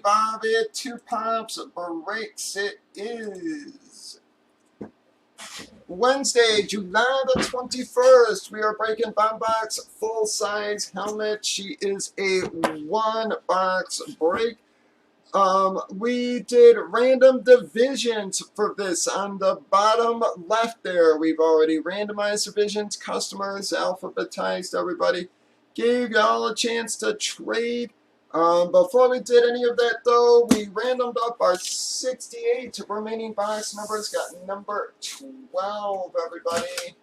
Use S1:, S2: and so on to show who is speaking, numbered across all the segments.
S1: Bobby, 2 pops, breaks. It is Wednesday, July the 21st. We are breaking Bomb Box full size helmet. She is a 1 box break. We did random divisions for this on the bottom left there. We've already randomized divisions, customers, alphabetized everybody. Gave y'all a chance to trade. Before we did any of that, though, we randomed up our 68 remaining box numbers. Got number 12, everybody.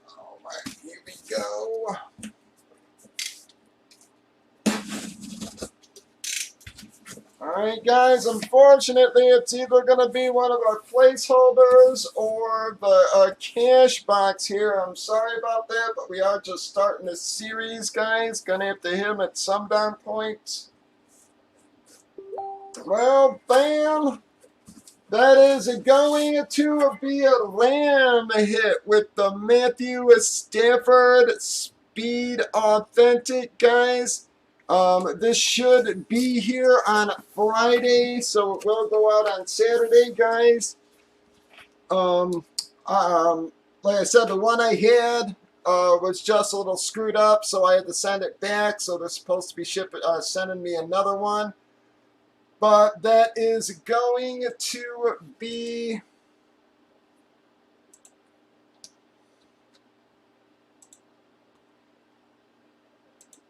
S1: All right, here we go. Alright guys, unfortunately it's either going to be one of our placeholders or the cash box here. I'm sorry about that, but we are just starting this series, guys. Going to have to hit him at some darn point. Well, bam! That is going to be a Lamb hit with the Matthew Stafford Speed Authentic, guys. This should be here on Friday, so it will go out on Saturday, guys. Like I said, the one I had was just a little screwed up, so I had to send it back. So they're supposed to be sending me another one. But that is going to be...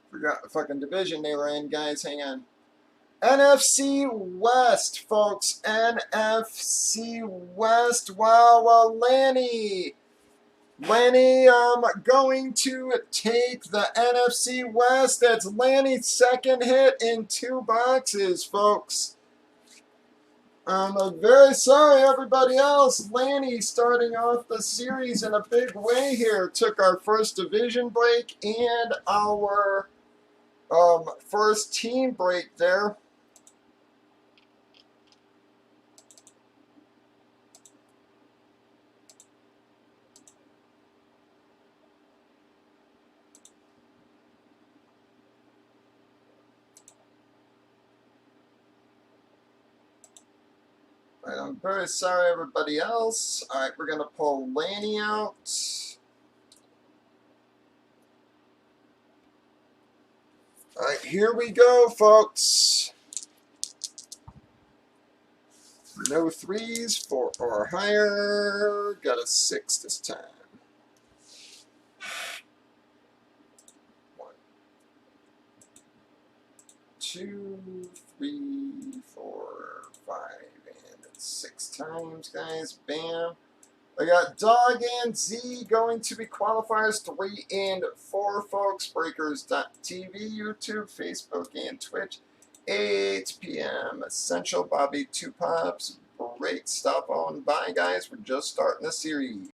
S1: Forgot the fucking division they were in, guys. Hang on. NFC West, folks. NFC West. Wow, well, Lanny, going to take the NFC West. That's Lanny's second hit in 2 boxes, folks. I'm very sorry, everybody else. Lanny starting off the series in a big way here. Took our first division break and our first team break there. Right, I'm very sorry, everybody else. All right, we're going to pull Lanny out. All right, here we go, folks. No 3s, 4 or higher. Got a 6 this time. 1, 2, 3, 4, 5, and 6 times, guys. Bam. I got Dog and Z going to be qualifiers 3 and 4, folks. Breakers.tv, YouTube, Facebook, and Twitch. 8 p.m. Essential Bobby 2 pops. Great stuff on. Bye, guys. We're just starting the series.